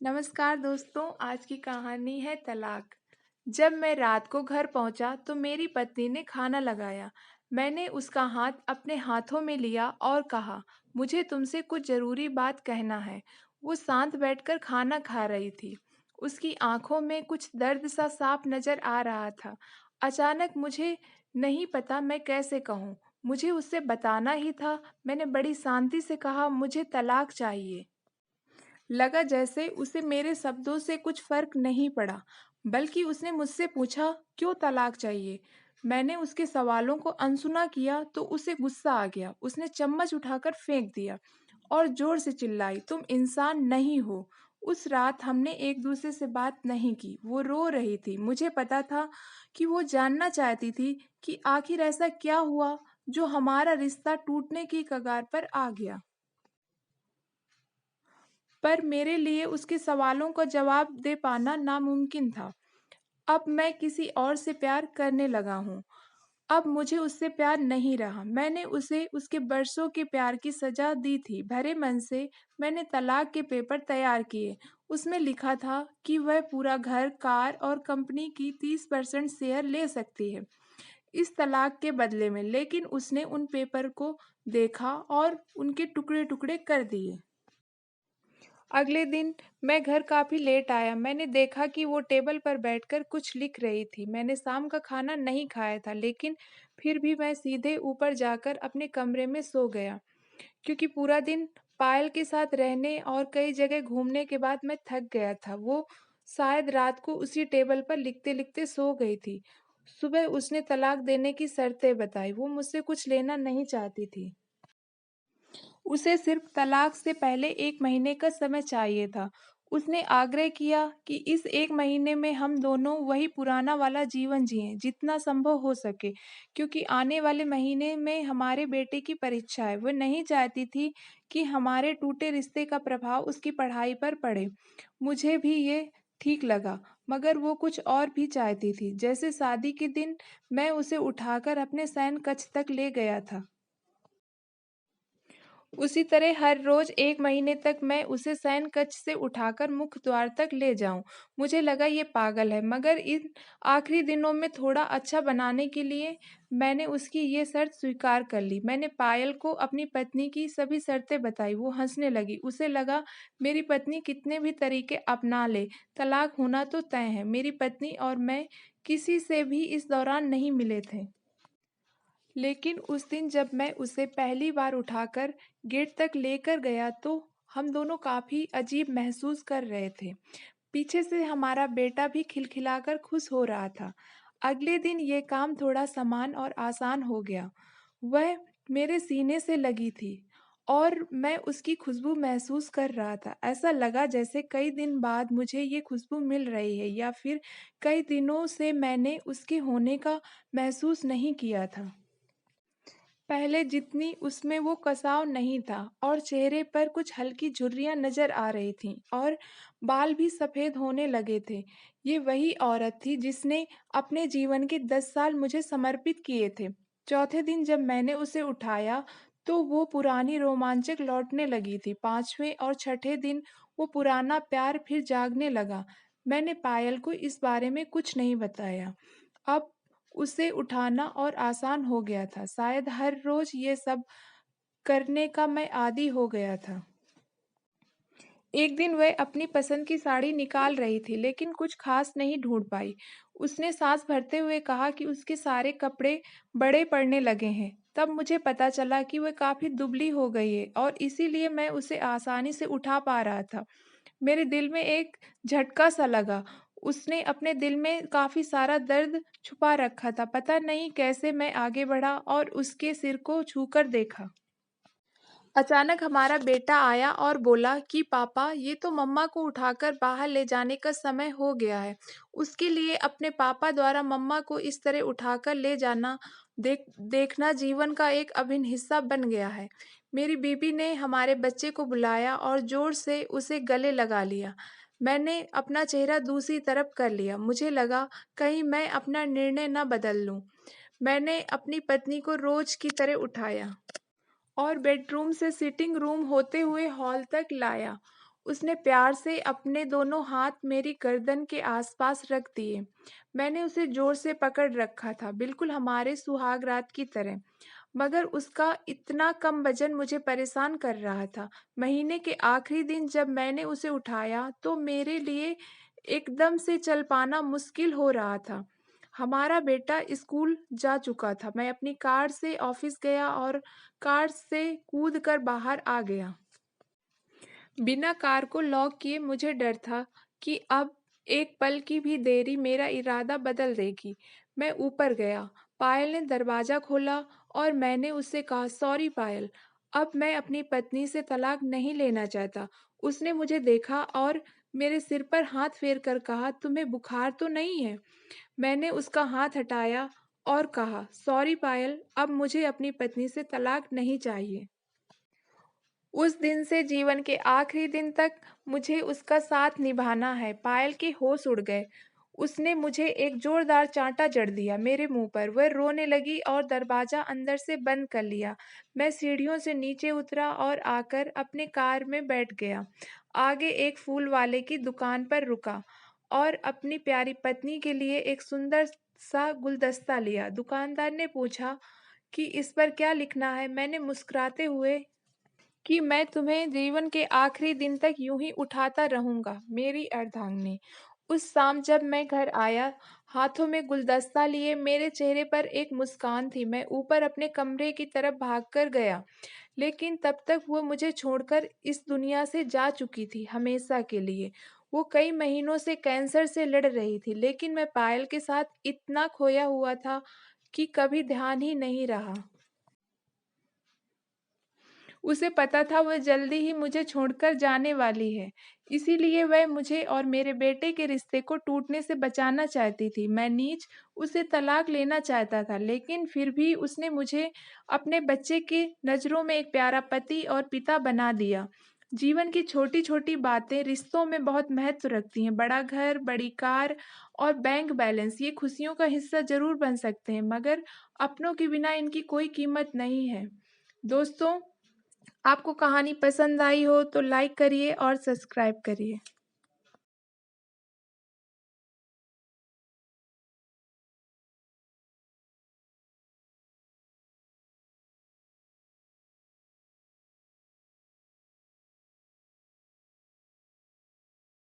नमस्कार दोस्तों, आज की कहानी है तलाक। जब मैं रात को घर पहुंचा तो मेरी पत्नी ने खाना लगाया। मैंने उसका हाथ अपने हाथों में लिया और कहा, मुझे तुमसे कुछ जरूरी बात कहना है। वो शांत बैठकर खाना खा रही थी। उसकी आंखों में कुछ दर्द सा साफ नजर आ रहा था। अचानक मुझे नहीं पता मैं कैसे कहूँ। मुझे उससे बताना ही था। मैंने बड़ी शांति से कहा, मुझे तलाक चाहिए। लगा जैसे उसे मेरे शब्दों से कुछ फर्क नहीं पड़ा, बल्कि उसने मुझसे पूछा, क्यों तलाक चाहिए? मैंने उसके सवालों को अनसुना किया तो उसे गुस्सा आ गया। उसने चम्मच उठाकर फेंक दिया और जोर से चिल्लाई, तुम इंसान नहीं हो। उस रात हमने एक दूसरे से बात नहीं की। वो रो रही थी। मुझे पता था कि वो जानना चाहती थी कि आखिर ऐसा क्या हुआ जो हमारा रिश्ता टूटने की कगार पर आ गया। पर मेरे लिए उसके सवालों का जवाब दे पाना नामुमकिन था। अब मैं किसी और से प्यार करने लगा हूँ। अब मुझे उससे प्यार नहीं रहा। मैंने उसे उसके बरसों के प्यार की सजा दी थी। भरे मन से मैंने तलाक के पेपर तैयार किए। उसमें लिखा था कि वह पूरा घर, कार और कंपनी की 30% शेयर ले सकती है इस तलाक के बदले में। लेकिन उसने उन पेपर को देखा और उनके टुकड़े टुकड़े कर दिए। अगले दिन मैं घर काफ़ी लेट आया। मैंने देखा कि वो टेबल पर बैठकर कुछ लिख रही थी। मैंने शाम का खाना नहीं खाया था, लेकिन फिर भी मैं सीधे ऊपर जाकर अपने कमरे में सो गया, क्योंकि पूरा दिन पायल के साथ रहने और कई जगह घूमने के बाद मैं थक गया था। वो शायद रात को उसी टेबल पर लिखते-लिखते सो गई थी। सुबह उसने तलाक देने की शर्तें बताई। वो मुझसे कुछ लेना नहीं चाहती थी। उसे सिर्फ तलाक से पहले 1 महीने का समय चाहिए था। उसने आग्रह किया कि इस 1 महीने में हम दोनों वही पुराना वाला जीवन जिएँ, जितना संभव हो सके, क्योंकि आने वाले महीने में हमारे बेटे की परीक्षा है। वो नहीं चाहती थी कि हमारे टूटे रिश्ते का प्रभाव उसकी पढ़ाई पर पड़े। मुझे भी ये ठीक लगा, मगर वो कुछ और भी चाहती थी। जैसे शादी के दिन मैं उसे उठाकर अपने शयन कक्ष तक ले गया था। उसी तरह हर रोज 1 महीने तक मैं उसे शयन कक्ष से उठाकर मुख्य द्वार तक ले जाऊं। मुझे लगा ये पागल है, मगर इन आखिरी दिनों में थोड़ा अच्छा बनाने के लिए मैंने उसकी ये शर्त स्वीकार कर ली। मैंने पायल को अपनी पत्नी की सभी शर्तें बताई। वो हंसने लगी। उसे लगा मेरी पत्नी कितने भी तरीके अपना ले, तलाक होना तो तय है। मेरी पत्नी और मैं किसी से भी इस दौरान नहीं मिले थे। लेकिन उस दिन जब मैं उसे पहली बार उठाकर गेट तक लेकर गया तो हम दोनों काफ़ी अजीब महसूस कर रहे थे। पीछे से हमारा बेटा भी खिलखिलाकर खुश हो रहा था। अगले दिन ये काम थोड़ा सामान और आसान हो गया। वह मेरे सीने से लगी थी और मैं उसकी खुशबू महसूस कर रहा था। ऐसा लगा जैसे कई दिन बाद मुझे ये खुशबू मिल रही है, या फिर कई दिनों से मैंने उसके होने का महसूस नहीं किया था। पहले जितनी उसमें वो कसाव नहीं था और चेहरे पर कुछ हल्की झुर्रियाँ नज़र आ रही थीं और बाल भी सफ़ेद होने लगे थे। ये वही औरत थी जिसने अपने जीवन के 10 साल मुझे समर्पित किए थे। चौथे दिन जब मैंने उसे उठाया तो वो पुरानी रोमांचक लौटने लगी थी। 5वें और छठे दिन वो पुराना प्यार फिर जागने लगा। मैंने पायल को इस बारे में कुछ नहीं बताया। अब उसे उठाना और आसान हो गया था। शायद हर रोज़ ये सब करने का मैं आदी हो गया था। एक दिन वह अपनी पसंद की साड़ी निकाल रही थी, लेकिन कुछ खास नहीं ढूंढ पाई। उसने सांस भरते हुए कहा कि उसके सारे कपड़े बड़े पड़ने लगे हैं। तब मुझे पता चला कि वह काफ़ी दुबली हो गई है और इसीलिए मैं उसे आसानी से उठा पा रहा था। मेरे दिल में एक झटका सा लगा। उसने अपने दिल में काफ़ी सारा दर्द छुपा रखा था। पता नहीं कैसे मैं आगे बढ़ा और उसके सिर को छूकर देखा। अचानक हमारा बेटा आया और बोला कि पापा, ये तो मम्मा को उठाकर बाहर ले जाने का समय हो गया है। उसके लिए अपने पापा द्वारा मम्मा को इस तरह उठाकर ले जाना देखना जीवन का एक अभिन्न हिस्सा बन गया है। मेरी बीबी ने हमारे बच्चे को बुलाया और जोर से उसे गले लगा लिया। मैंने अपना चेहरा दूसरी तरफ कर लिया। मुझे लगा कहीं मैं अपना निर्णय न बदल लूं। मैंने अपनी पत्नी को रोज की तरह उठाया और बेडरूम से सिटिंग रूम होते हुए हॉल तक लाया। उसने प्यार से अपने दोनों हाथ मेरी गर्दन के आसपास रख दिए। मैंने उसे ज़ोर से पकड़ रखा था, बिल्कुल हमारे सुहाग रात की तरह। मगर उसका इतना कम वज़न मुझे परेशान कर रहा था। महीने के आखिरी दिन जब मैंने उसे उठाया, तो मेरे लिए एकदम से चल पाना मुश्किल हो रहा था। हमारा बेटा स्कूल जा चुका था। मैं अपनी कार से ऑफ़िस गया और कार से कूद कर बाहर आ गया। बिना कार को लॉक किए मुझे डर था कि अब एक पल की भी देरी मेरा इरादा बदल देगी। मैं ऊपर गया। पायल ने दरवाज़ा खोला और मैंने उससे कहा, सॉरी पायल, अब मैं अपनी पत्नी से तलाक नहीं लेना चाहता। उसने मुझे देखा और मेरे सिर पर हाथ फेर कर कहा, तुम्हें बुखार तो नहीं है? मैंने उसका हाथ हटाया और कहा, सॉरी पायल, अब मुझे अपनी पत्नी से तलाक नहीं चाहिए। उस दिन से जीवन के आखिरी दिन तक मुझे उसका साथ निभाना है। पायल के होश उड़ गए। उसने मुझे एक जोरदार चांटा जड़ दिया मेरे मुंह पर। वह रोने लगी और दरवाजा अंदर से बंद कर लिया। मैं सीढ़ियों से नीचे उतरा और आकर अपने कार में बैठ गया। आगे एक फूल वाले की दुकान पर रुका और अपनी प्यारी पत्नी के लिए एक सुंदर सा गुलदस्ता लिया। दुकानदार ने पूछा कि इस पर क्या लिखना है। मैंने मुस्कुराते हुए कि मैं तुम्हें जीवन के आखिरी दिन तक यूं ही उठाता रहूंगा, मेरी अर्धांगिनी। उस शाम जब मैं घर आया, हाथों में गुलदस्ता लिए, मेरे चेहरे पर एक मुस्कान थी। मैं ऊपर अपने कमरे की तरफ भागकर गया, लेकिन तब तक वो मुझे छोड़कर इस दुनिया से जा चुकी थी, हमेशा के लिए। वो कई महीनों से कैंसर से लड़ रही थी, लेकिन मैं पायल के साथ इतना खोया हुआ था कि कभी ध्यान ही नहीं रहा। उसे पता था वह जल्दी ही मुझे छोड़कर जाने वाली है, इसीलिए वह मुझे और मेरे बेटे के रिश्ते को टूटने से बचाना चाहती थी। मैं नीच उसे तलाक लेना चाहता था, लेकिन फिर भी उसने मुझे अपने बच्चे की नज़रों में एक प्यारा पति और पिता बना दिया। जीवन की छोटी-छोटी बातें रिश्तों में बहुत महत्व रखती हैं। बड़ा घर, बड़ी कार और बैंक बैलेंस ये खुशियों का हिस्सा ज़रूर बन सकते हैं, मगर अपनों के बिना इनकी कोई कीमत नहीं है। दोस्तों, आपको कहानी पसंद आई हो तो लाइक करिए और सब्सक्राइब करिए।